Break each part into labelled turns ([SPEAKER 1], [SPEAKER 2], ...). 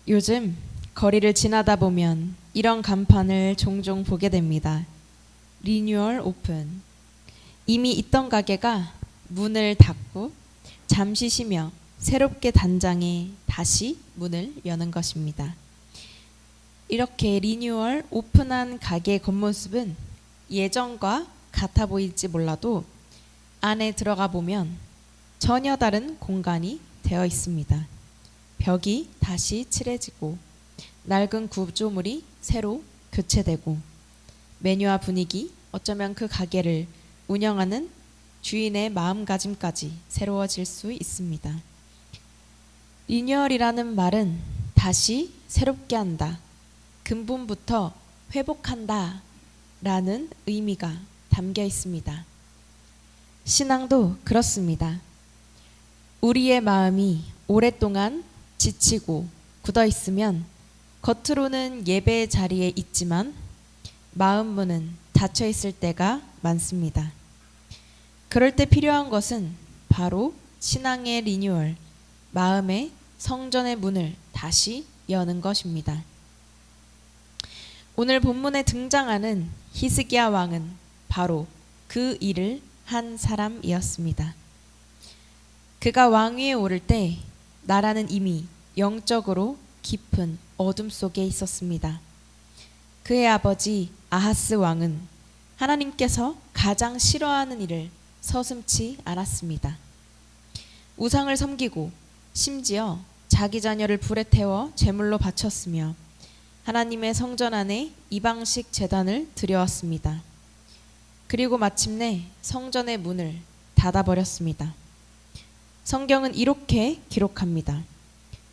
[SPEAKER 1] 요즘 거리를 지나다 보면 이런 간판을 종종 보게 됩니다. 리뉴얼 오픈. 이미 있던 가게가 문을 닫고 잠시 쉬며 새롭게 단장해 다시 문을 여는 것입니다. 이렇게 리뉴얼 오픈한 가게 겉모습은 예전과 같아 보일지 몰라도 안에 들어가 보면 전혀 다른 공간이 되어 있습니다. 벽이 다시 칠해지고 낡은 구조물이 새로 교체되고 메뉴와 분위기, 어쩌면 그 가게를 운영하는 주인의 마음가짐까지 새로워질 수 있습니다. 리뉴얼이라는 말은 다시 새롭게 한다, 근본부터 회복한다 라는 의미가 담겨 있습니다. 신앙도 그렇습니다. 우리의 마음이 오랫동안 지치고 굳어 있으면 겉으로는 예배 자리에 있지만 마음 문은 닫혀 있을 때가 많습니다. 그럴 때 필요한 것은 바로 신앙의 리뉴얼, 마음의 성전의 문을 다시 여는 것입니다. 오늘 본문에 등장하는 히스기야 왕은 바로 그 일을 한 사람이었습니다. 그가 왕위에 오를 때 나라는 이미 영적으로 깊은 어둠 속에 있었습니다. 그의 아버지 아하스 왕은 하나님께서 가장 싫어하는 일을 서슴지 않았습니다. 우상을 섬기고 심지어 자기 자녀를 불에 태워 제물로 바쳤으며 하나님의 성전 안에 이방식 제단을 드려왔습니다. 그리고 마침내 성전의 문을 닫아버렸습니다. 성경은 이렇게 기록합니다.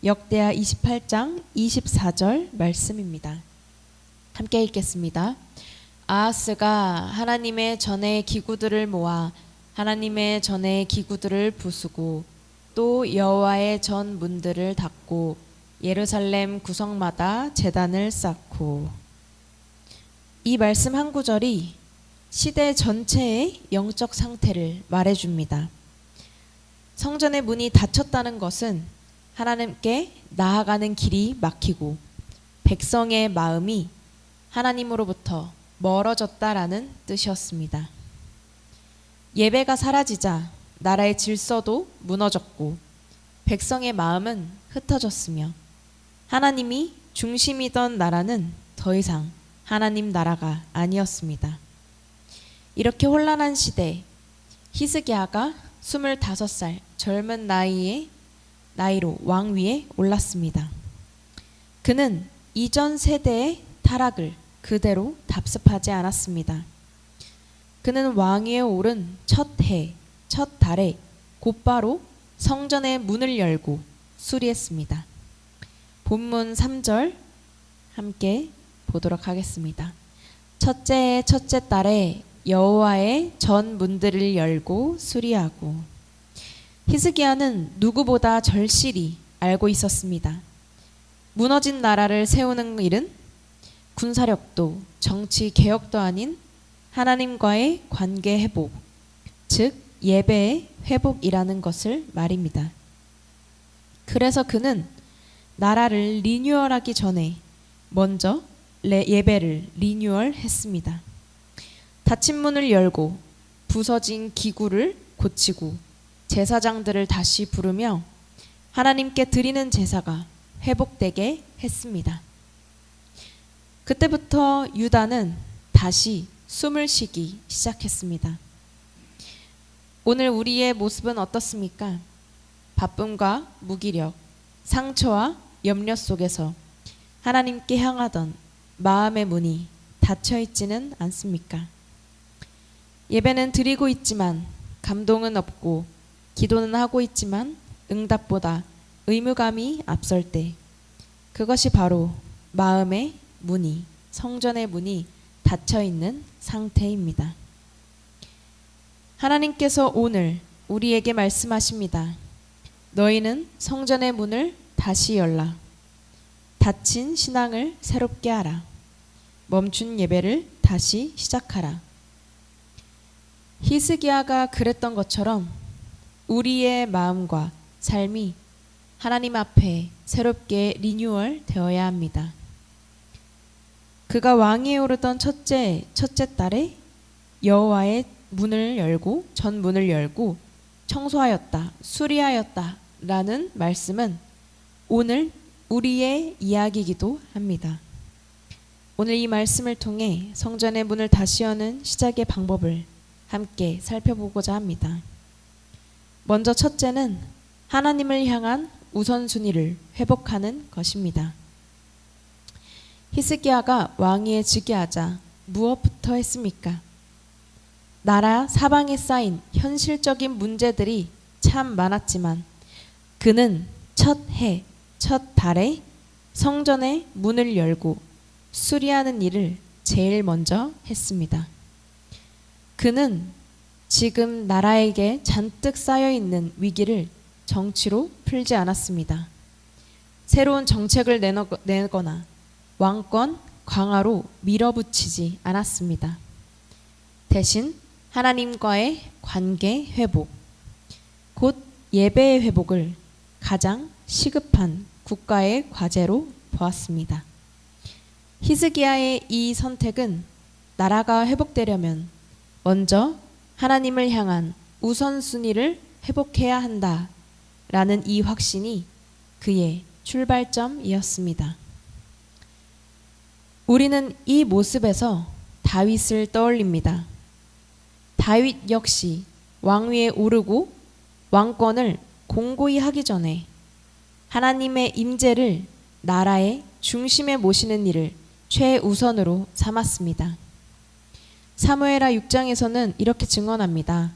[SPEAKER 1] 역대하 28장 24절 말씀입니다. 함께 읽겠습니다. 아하스가 하나님의 전의 기구들을 모아 하나님의 전의 기구들을 부수고 또 여호와의 전 문들을 닫고 예루살렘 구석마다 제단을 쌓고. 이 말씀 한 구절이 시대 전체의 영적 상태를 말해줍니다. 성전의 문이 닫혔다는 것은 하나님께 나아가는 길이 막히고 백성의 마음이 하나님으로부터 멀어졌다라는 뜻이었습니다. 예배가 사라지자 나라의 질서도 무너졌고 백성의 마음은 흩어졌으며 하나님이 중심이던 나라는 더 이상 하나님 나라가 아니었습니다. 이렇게 혼란한 시대, 히스기야가 25살 젊은 나이로 왕위에 올랐습니다. 그는 이전 세대의 타락을 그대로 답습하지 않았습니다. 그는 왕위에 오른 첫 달에 곧바로 성전의 문을 열고 수리했습니다. 본문 3절 함께 보도록 하겠습니다. 첫째 달에 여호와의 전 문들을 열고 수리하고. 히스기야는 누구보다 절실히 알고 있었습니다. 무너진 나라를 세우는 일은 군사력도 정치 개혁도 아닌 하나님과의 관계 회복, 즉 예배의 회복이라는 것을 말입니다. 그래서 그는 나라를 리뉴얼하기 전에 먼저 예배를 리뉴얼했습니다. 닫힌 문을 열고 부서진 기구를 고치고 제사장들을 다시 부르며 하나님께 드리는 제사가 회복되게 했습니다. 그때부터 유다는 다시 숨을 쉬기 시작했습니다. 오늘 우리의 모습은 어떻습니까? 바쁨과 무기력, 상처와 염려 속에서 하나님께 향하던 마음의 문이 닫혀 있지는 않습니까? 예배는 드리고 있지만 감동은 없고 기도는 하고 있지만 응답보다 의무감이 앞설 때, 그것이 바로 마음의 문이, 성전의 문이 닫혀 있는 상태입니다. 하나님께서 오늘 우리에게 말씀하십니다. 너희는 성전의 문을 다시 열라. 닫힌 신앙을 새롭게 하라. 멈춘 예배를 다시 시작하라. 히스기야가 그랬던 것처럼 우리의 마음과 삶이 하나님 앞에 새롭게 리뉴얼 되어야 합니다. 그가 왕위에 오르던 첫째 달에 여호와의 문을 열고 전문을 열고 청소하였다, 수리하였다 라는 말씀은 오늘 우리의 이야기이기도 합니다. 오늘 이 말씀을 통해 성전의 문을 다시 여는 시작의 방법을 함께 살펴보고자 합니다. 먼저 첫째는 하나님을 향한 우선순위를 회복하는 것입니다. 히스기야가 왕위에 즉위하자 무엇부터 했습니까? 나라 사방에 쌓인 현실적인 문제들이 참 많았지만 그는 첫 해, 첫 달에 성전의 문을 열고 수리하는 일을 제일 먼저 했습니다. 그는 지금 나라에게 잔뜩 쌓여있는 위기를 정치로 풀지 않았습니다. 새로운 정책을 내거나 왕권 강화로 밀어붙이지 않았습니다. 대신 하나님과의 관계 회복, 곧 예배의 회복을 가장 시급한 국가의 과제로 보았습니다. 히스기야의 이 선택은 나라가 회복되려면 먼저 하나님을 향한 우선순위를 회복해야 한다라는 이 확신이 그의 출발점이었습니다. 우리는 이 모습에서 다윗을 떠올립니다. 다윗 역시 왕위에 오르고 왕권을 공고히 하기 전에 하나님의 임재를 나라의 중심에 모시는 일을 최우선으로 삼았습니다. 사무엘하 6장에서는 이렇게 증언합니다.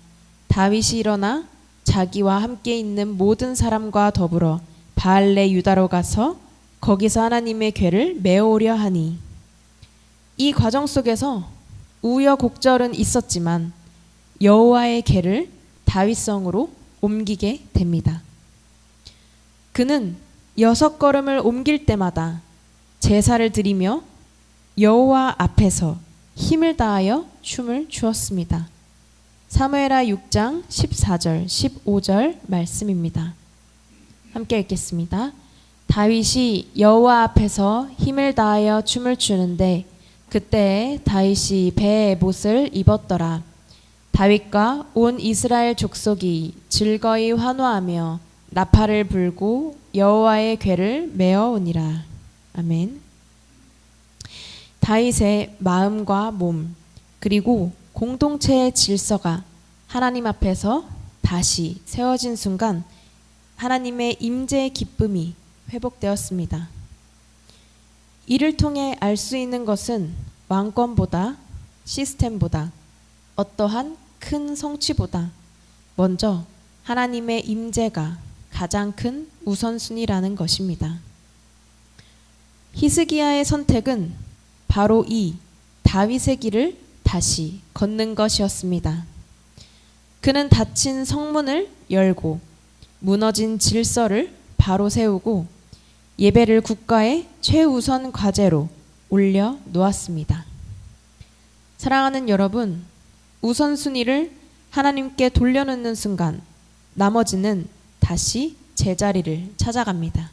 [SPEAKER 1] 다윗이 일어나 자기와 함께 있는 모든 사람과 더불어 바알레 유다로 가서 거기서 하나님의 궤를 메어오려 하니. 이 과정 속에서 우여곡절은 있었지만 여호와의 궤를 다윗성으로 옮기게 됩니다. 그는 6걸음을 옮길 때마다 제사를 드리며 여호와 앞에서 힘을 다하여 춤을 추었습니다. 사무엘하 6장 14절 15절 말씀입니다. 함께 읽겠습니다. 다윗이 여호와 앞에서 힘을 다하여 춤을 추는데 그때에 다윗이 배에 못을 입었더라. 다윗과 온 이스라엘 족속이 즐거이 환호하며 나팔을 불고 여호와의 궤를 메어오니라. 아멘. 다윗의 마음과 몸 그리고 공동체의 질서가 하나님 앞에서 다시 세워진 순간 하나님의 임재의 기쁨이 회복되었습니다. 이를 통해 알 수 있는 것은 왕권보다 시스템보다 어떠한 큰 성취보다 먼저 하나님의 임재가 가장 큰 우선순위라는 것입니다. 히스기야의 선택은 바로 이 다윗의 길을 다시 걷는 것이었습니다. 그는 닫힌 성문을 열고 무너진 질서를 바로 세우고 예배를 국가의 최우선 과제로 올려놓았습니다. 사랑하는 여러분, 우선순위를 하나님께 돌려놓는 순간 나머지는 다시 제자리를 찾아갑니다.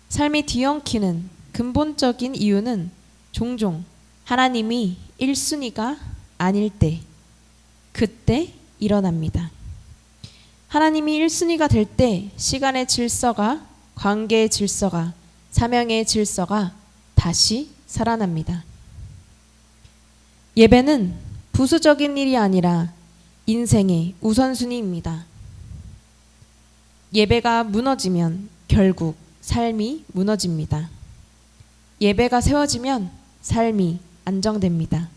[SPEAKER 1] 삶이 뒤엉키는 근본적인 이유는 종종 하나님이 1순위가 아닐 때, 그때 일어납니다. 하나님이 1순위가 될 때 시간의 질서가, 관계의 질서가, 사명의 질서가 다시 살아납니다. 예배는 부수적인 일이 아니라 인생의 우선순위입니다. 예배가 무너지면 결국 삶이 무너집니다. 예배가 세워지면 삶이 안정됩니다.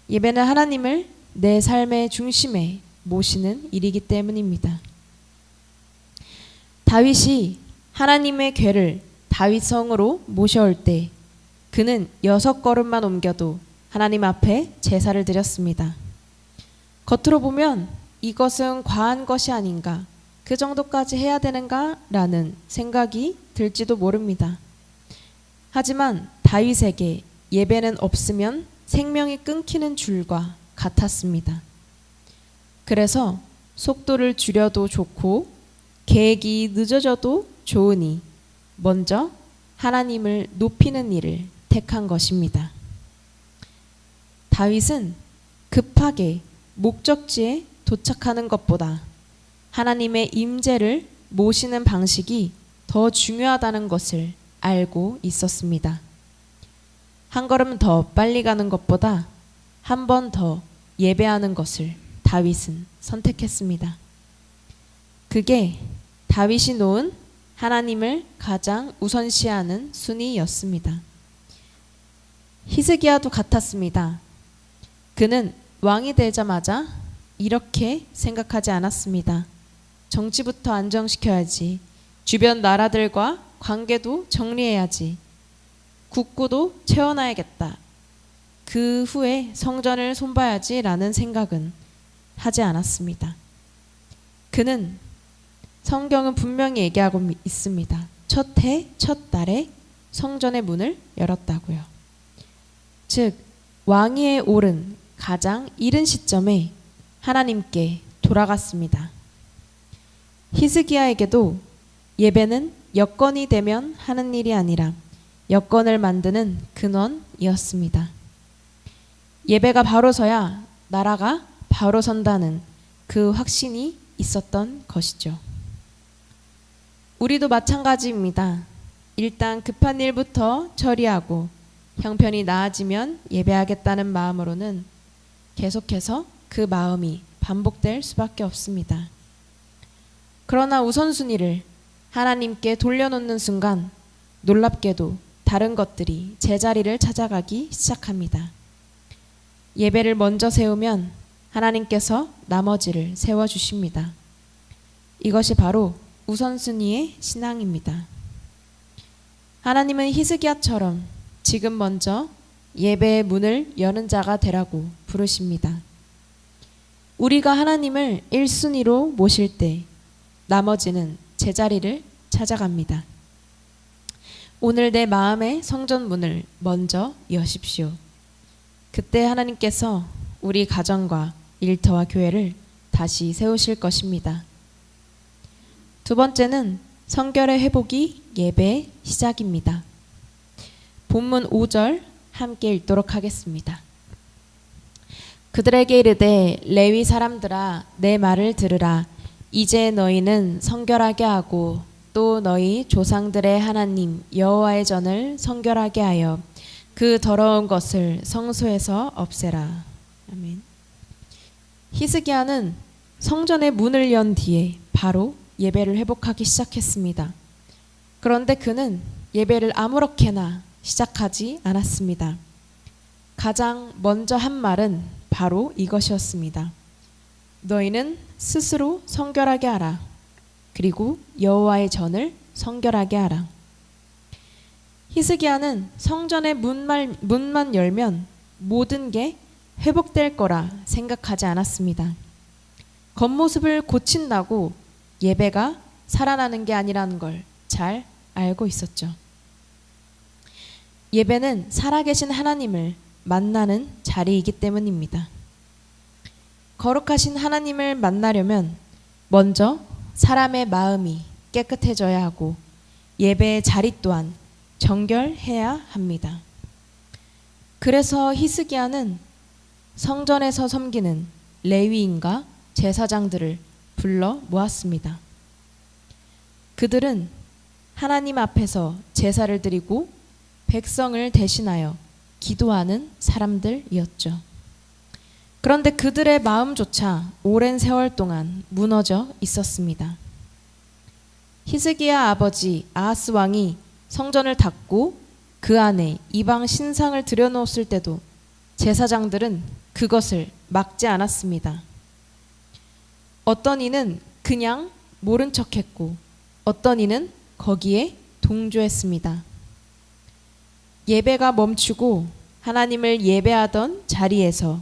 [SPEAKER 1] 예배는 하나님을 내 삶의 중심에 모시는 일이기 때문입니다. 다윗이 하나님의 궤를 다윗성으로 모셔올 때 그는 6걸음만 옮겨도 하나님 앞에 제사를 드렸습니다. 겉으로 보면 이것은 과한 것이 아닌가, 그 정도까지 해야 되는가 라는 생각이 들지도 모릅니다. 하지만 다윗에게 예배는 없으면 생명이 끊기는 줄과 같았습니다. 그래서 속도를 줄여도 좋고 계획이 늦어져도 좋으니 먼저 하나님을 높이는 일을 택한 것입니다. 다윗은 급하게 목적지에 도착하는 것보다 하나님의 임재를 모시는 방식이 더 중요하다는 것을 알고 있었습니다. 한 걸음 더 빨리 가는 것보다 한 번 더 예배하는 것을 다윗은 선택했습니다. 그게 다윗이 놓은 하나님을 가장 우선시하는 순위였습니다. 히스기야도 같았습니다. 그는 왕이 되자마자 이렇게 생각하지 않았습니다. 정치부터 안정시켜야지. 주변 나라들과 관계도 정리해야지. 국구도 채워놔야겠다. 그 후에 성전을 손봐야지 라는 생각은 하지 않았습니다. 그는 성경은 분명히 얘기하고 있습니다. 첫 해, 첫 달에 성전의 문을 열었다고요. 즉 왕위에 오른 가장 이른 시점에 하나님께 돌아갔습니다. 히스기야에게도 예배는 여건이 되면 하는 일이 아니라 여건을 만드는 근원이었습니다. 예배가 바로 서야 나라가 바로 선다는 그 확신이 있었던 것이죠. 우리도 마찬가지입니다. 일단 급한 일부터 처리하고 형편이 나아지면 예배하겠다는 마음으로는 계속해서 그 마음이 반복될 수밖에 없습니다. 그러나 우선순위를 하나님께 돌려놓는 순간 놀랍게도 다른 것들이 제자리를 찾아가기 시작합니다. 예배를 먼저 세우면 하나님께서 나머지를 세워주십니다. 이것이 바로 우선순위의 신앙입니다. 하나님은 히스기야처럼 지금 먼저 예배의 문을 여는 자가 되라고 부르십니다. 우리가 하나님을 1순위로 모실 때 나머지는 제자리를 찾아갑니다. 오늘 내 마음의 성전 문을 먼저 여십시오. 그때 하나님께서 우리 가정과 일터와 교회를 다시 세우실 것입니다. 두 번째는 성결의 회복이 예배의 시작입니다. 본문 5절 함께 읽도록 하겠습니다. 그들에게 이르되 레위 사람들아 내 말을 들으라. 이제 너희는 성결하게 하고 또 너희 조상들의 하나님 여호와의 전을 성결하게 하여 그 더러운 것을 성소에서 없애라. 아멘. 히스기야는 성전의 문을 연 뒤에 바로 예배를 회복하기 시작했습니다. 그런데 그는 예배를 아무렇게나 시작하지 않았습니다. 가장 먼저 한 말은 바로 이것이었습니다. 너희는 스스로 성결하게 하라. 그리고 여호와의 전을 성결하게 하라. 히스기야는 성전의 문만 열면 모든 게 회복될 거라 생각하지 않았습니다. 겉모습을 고친다고 예배가 살아나는 게 아니라는 걸 잘 알고 있었죠. 예배는 살아계신 하나님을 만나는 자리이기 때문입니다. 거룩하신 하나님을 만나려면 먼저 사람의 마음이 깨끗해져야 하고 예배의 자리 또한 정결해야 합니다. 그래서 히스기야는 성전에서 섬기는 레위인과 제사장들을 불러 모았습니다. 그들은 하나님 앞에서 제사를 드리고 백성을 대신하여 기도하는 사람들이었죠. 그런데 그들의 마음조차 오랜 세월 동안 무너져 있었습니다. 히스기야 아버지 아하스 왕이 성전을 닫고 그 안에 이방 신상을 들여놓았을 때도 제사장들은 그것을 막지 않았습니다. 어떤 이는 그냥 모른 척했고 어떤 이는 거기에 동조했습니다. 예배가 멈추고 하나님을 예배하던 자리에서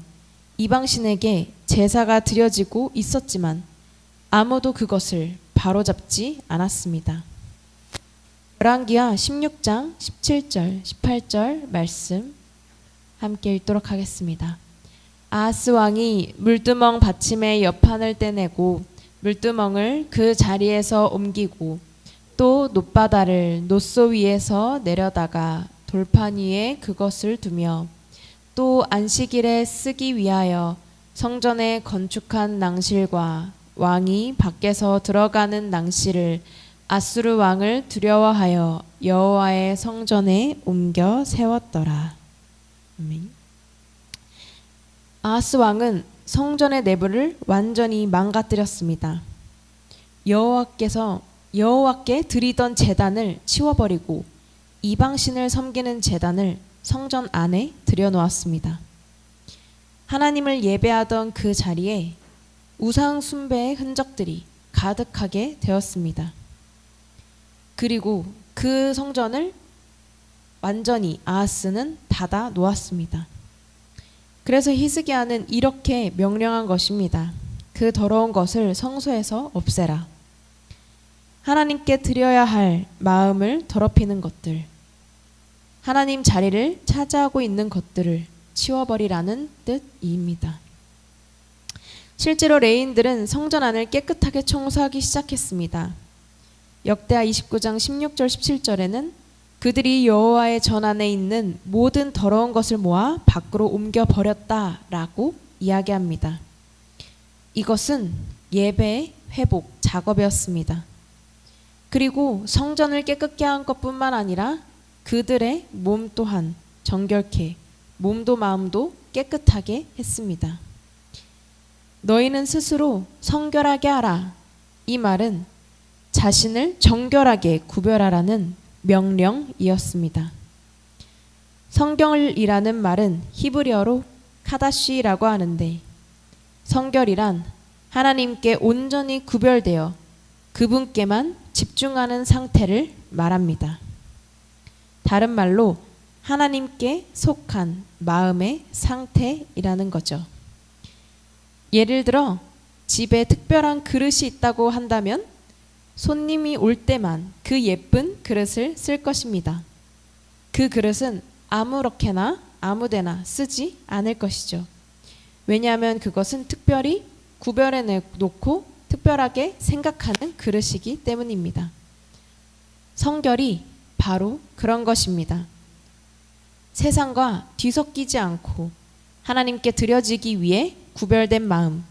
[SPEAKER 1] 이방신에게 제사가 드려지고 있었지만 아무도 그것을 바로잡지 않았습니다. 열왕기하 16장 17절 18절 말씀 함께 읽도록 하겠습니다. 아하스 왕이 물두멍 받침의 옆판을 떼내고 물두멍을 그 자리에서 옮기고 또 놋바다를 놋소 위에서 내려다가 돌판 위에 그것을 두며 또 안식일에 쓰기 위하여 성전에 건축한 낭실과 왕이 밖에서 들어가는 낭실을 아수르 왕을 두려워하여 여호와의 성전에 옮겨 세웠더라. 아멘. 아하스 왕은 성전의 내부를 완전히 망가뜨렸습니다. 여호와께 드리던 제단을 치워버리고 이방신을 섬기는 제단을 성전 안에 들여놓았습니다. 하나님을 예배하던 그 자리에 우상 숭배의 흔적들이 가득하게 되었습니다. 그리고 그 성전을 완전히 아하스는 닫아 놓았습니다. 그래서 히스기야는 이렇게 명령한 것입니다. 그 더러운 것을 성소에서 없애라. 하나님께 드려야 할 마음을 더럽히는 것들, 하나님 자리를 차지하고 있는 것들을 치워버리라는 뜻입니다. 실제로 레위인들은 성전 안을 깨끗하게 청소하기 시작했습니다. 역대하 29장 16절 17절에는 그들이 여호와의 전 안에 있는 모든 더러운 것을 모아 밖으로 옮겨 버렸다라고 이야기합니다. 이것은 예배의 회복 작업이었습니다. 그리고 성전을 깨끗게 한 것뿐만 아니라 그들의 몸 또한 정결케, 몸도 마음도 깨끗하게 했습니다. 너희는 스스로 성결하게 하라. 이 말은 자신을 정결하게 구별하라는 명령이었습니다. 성결이라는 말은 히브리어로 카다시라고 하는데, 성결이란 하나님께 온전히 구별되어 그분께만 집중하는 상태를 말합니다. 다른 말로 하나님께 속한 마음의 상태이라는 거죠. 예를 들어 집에 특별한 그릇이 있다고 한다면 손님이 올 때만 그 예쁜 그릇을 쓸 것입니다. 그 그릇은 아무렇게나 아무데나 쓰지 않을 것이죠. 왜냐하면 그것은 특별히 구별해 놓고 특별하게 생각하는 그릇이기 때문입니다. 성결이 바로 그런 것입니다. 세상과 뒤섞이지 않고 하나님께 드려지기 위해 구별된 마음,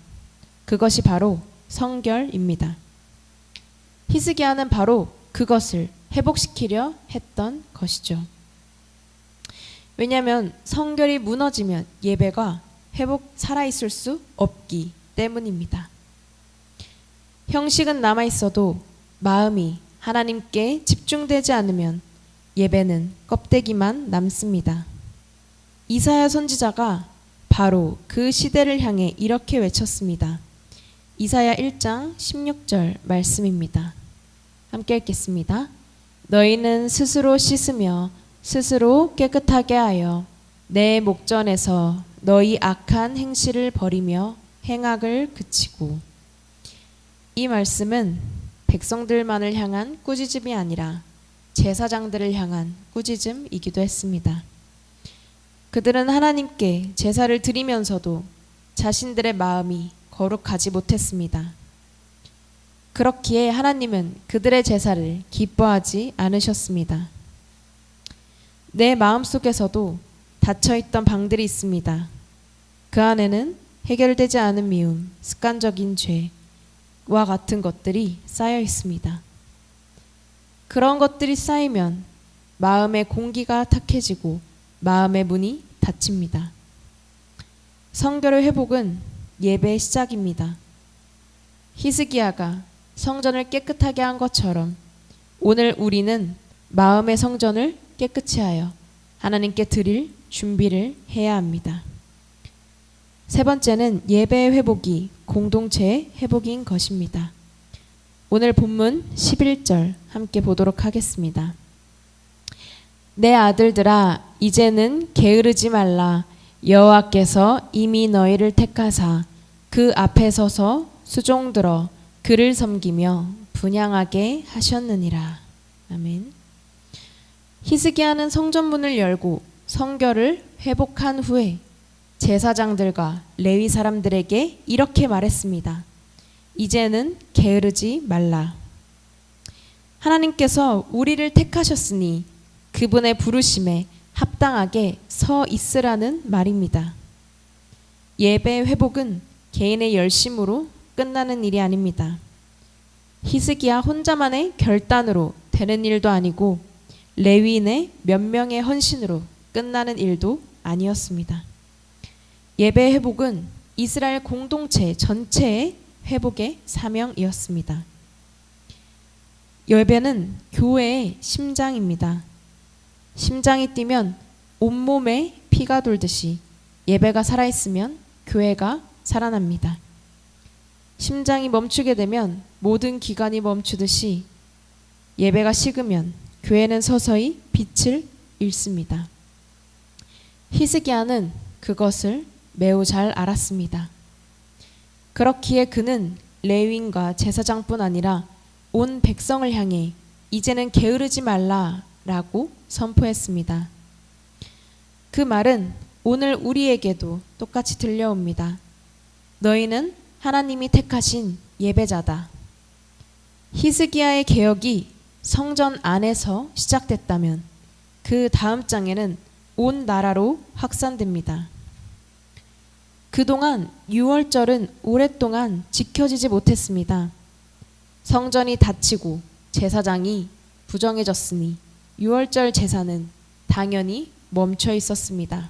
[SPEAKER 1] 그것이 바로 성결입니다. 히스기야는 바로 그것을 회복시키려 했던 것이죠. 왜냐하면 성결이 무너지면 예배가 살아있을 수 없기 때문입니다. 형식은 남아있어도 마음이 하나님께 집중되지 않으면 예배는 껍데기만 남습니다. 이사야 선지자가 바로 그 시대를 향해 이렇게 외쳤습니다. 이사야 1장 16절 말씀입니다. 함께 읽겠습니다. 너희는 스스로 씻으며 스스로 깨끗하게 하여 내 목전에서 너희 악한 행실을 버리며 행악을 그치고. 이 말씀은 백성들만을 향한 꾸짖음이 아니라 제사장들을 향한 꾸짖음이기도 했습니다. 그들은 하나님께 제사를 드리면서도 자신들의 마음이 거룩하지 못했습니다. 그렇기에 하나님은 그들의 제사를 기뻐하지 않으셨습니다. 내 마음속에서도 닫혀있던 방들이 있습니다. 그 안에는 해결되지 않은 미움, 습관적인 죄와 같은 것들이 쌓여 있습니다. 그런 것들이 쌓이면 마음의 공기가 탁해지고 마음의 문이 닫힙니다. 성결의 회복은 예배의 시작입니다. 히스기야가 성전을 깨끗하게 한 것처럼 오늘 우리는 마음의 성전을 깨끗이 하여 하나님께 드릴 준비를 해야 합니다. 세 번째는 예배의 회복이 공동체의 회복인 것입니다. 오늘 본문 11절 함께 보도록 하겠습니다. 내 아들들아 이제는 게으르지 말라. 여호와께서 이미 너희를 택하사 그 앞에 서서 수종들어 그를 섬기며 분향하게 하셨느니라. 아멘. 히스기야는 성전문을 열고 성결을 회복한 후에 제사장들과 레위 사람들에게 이렇게 말했습니다. 이제는 게으르지 말라. 하나님께서 우리를 택하셨으니 그분의 부르심에 합당하게 서 있으라는 말입니다. 예배 회복은 개인의 열심으로 끝나는 일이 아닙니다. 히스기야 혼자만의 결단으로 되는 일도 아니고 레위인의 몇 명의 헌신으로 끝나는 일도 아니었습니다. 예배 회복은 이스라엘 공동체 전체의 회복의 사명이었습니다. 예배는 교회의 심장입니다. 심장이 뛰면 온몸에 피가 돌듯이 예배가 살아있으면 교회가 살아납니다. 심장이 멈추게 되면 모든 기관이 멈추듯이 예배가 식으면 교회는 서서히 빛을 잃습니다. 히스기야는 그것을 매우 잘 알았습니다. 그렇기에 그는 레위인과 제사장뿐 아니라 온 백성을 향해 이제는 게으르지 말라라고 선포했습니다. 그 말은 오늘 우리에게도 똑같이 들려옵니다. 너희는 하나님이 택하신 예배자다. 히스기야의 개혁이 성전 안에서 시작됐다면 그 다음 장에는 온 나라로 확산됩니다. 그동안 유월절은 오랫동안 지켜지지 못했습니다. 성전이 닫히고 제사장이 부정해졌으니 유월절 제사는 당연히 멈춰 있었습니다.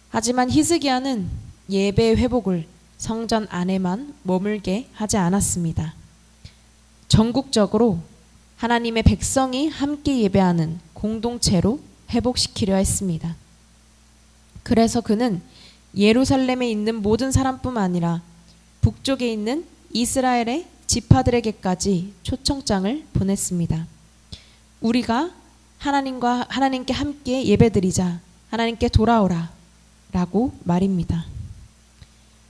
[SPEAKER 1] 하지만 히스기야는 예배 회복을 성전 안에만 머물게 하지 않았습니다. 전국적으로 하나님의 백성이 함께 예배하는 공동체로 회복시키려 했습니다. 그래서 그는 예루살렘에 있는 모든 사람뿐만 아니라 북쪽에 있는 이스라엘의 지파들에게까지 초청장을 보냈습니다. 우리가 하나님께 함께 예배드리자, 하나님께 돌아오라 라고 말입니다.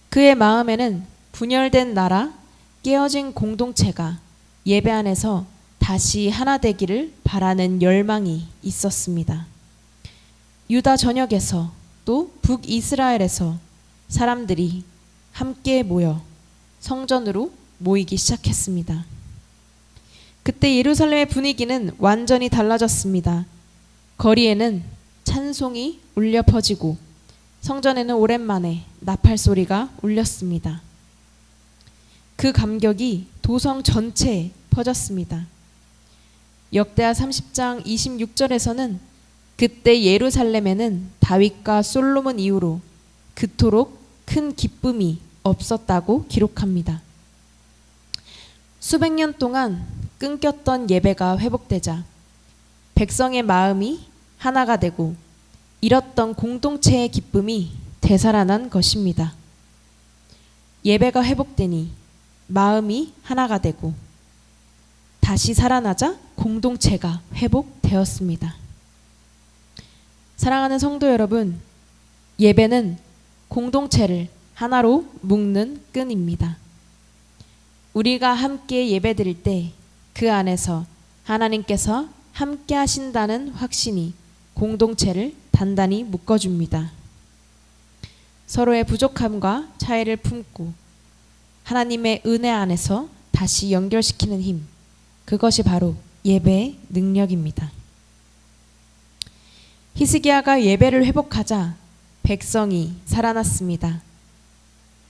[SPEAKER 1] 그의 마음에는 분열된 나라, 깨어진 공동체가 예배 안에서 다시 하나 되기를 바라는 열망이 있었습니다. 유다 전역에서 또 북이스라엘에서 사람들이 함께 모여 성전으로 모이기 시작했습니다. 그때 예루살렘의 분위기는 완전히 달라졌습니다. 거리에는 찬송이 울려 퍼지고 성전에는 오랜만에 나팔 소리가 울렸습니다. 그 감격이 도성 전체에 퍼졌습니다. 역대하 30장 26절에서는 그때 예루살렘에는 다윗과 솔로몬 이후로 그토록 큰 기쁨이 없었다고 기록합니다. 수백 년 동안 끊겼던 예배가 회복되자 백성의 마음이 하나가 되고 잃었던 공동체의 기쁨이 되살아난 것입니다. 예배가 회복되니 마음이 하나가 되고 다시 살아나자 공동체가 회복되었습니다. 사랑하는 성도 여러분, 예배는 공동체를 하나로 묶는 끈입니다. 우리가 함께 예배드릴 때 그 안에서 하나님께서 함께 하신다는 확신이 공동체를 단단히 묶어줍니다. 서로의 부족함과 차이를 품고 하나님의 은혜 안에서 다시 연결시키는 힘, 그것이 바로 예배의 능력입니다. 히스기야가 예배를 회복하자 백성이 살아났습니다.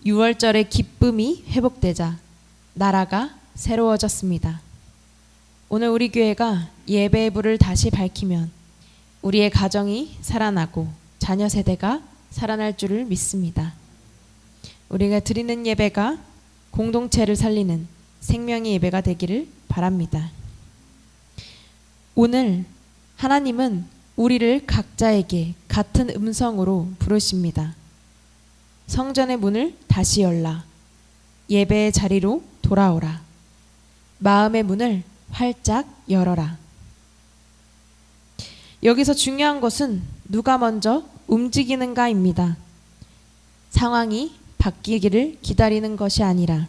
[SPEAKER 1] 유월절의 기쁨이 회복되자 나라가 새로워졌습니다. 오늘 우리 교회가 예배의 불을 다시 밝히면 우리의 가정이 살아나고 자녀 세대가 살아날 줄을 믿습니다. 우리가 드리는 예배가 공동체를 살리는 생명의 예배가 되기를 바랍니다. 오늘 하나님은 우리를 각자에게 같은 음성으로 부르십니다. 성전의 문을 다시 열라. 예배의 자리로 돌아오라. 마음의 문을 활짝 열어라. 여기서 중요한 것은 누가 먼저 움직이는가입니다. 상황이 바뀌기를 기다리는 것이 아니라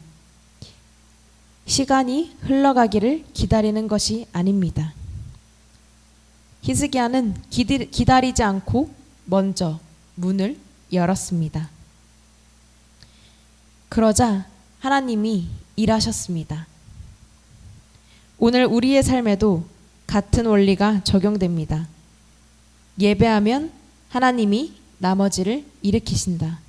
[SPEAKER 1] 시간이 흘러가기를 기다리는 것이 아닙니다. 히스기야는 기다리지 않고 먼저 문을 열었습니다. 그러자 하나님이 일하셨습니다. 오늘 우리의 삶에도 같은 원리가 적용됩니다. 예배하면 하나님이 나머지를 일으키신다.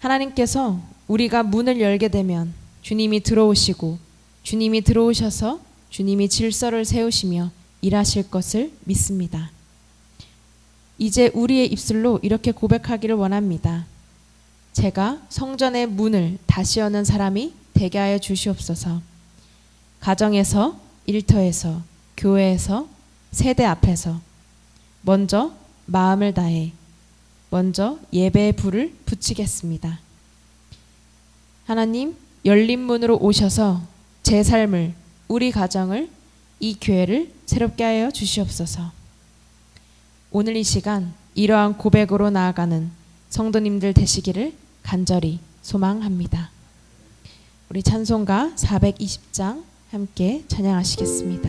[SPEAKER 1] 하나님께서 우리가 문을 열게 되면 주님이 들어오시고 주님이 들어오셔서 주님이 질서를 세우시며 일하실 것을 믿습니다. 이제 우리의 입술로 이렇게 고백하기를 원합니다. 제가 성전의 문을 다시 여는 사람이 되게 하여 주시옵소서. 가정에서, 일터에서, 교회에서, 세대 앞에서 먼저 마음을 다해 먼저 예배의 불을 붙이겠습니다. 하나님, 열린 문으로 오셔서 제 삶을, 우리 가정을, 이 교회를 새롭게 하여 주시옵소서. 오늘 이 시간 이러한 고백으로 나아가는 성도님들 되시기를 간절히 소망합니다. 우리 찬송가 420장 함께 찬양하시겠습니다.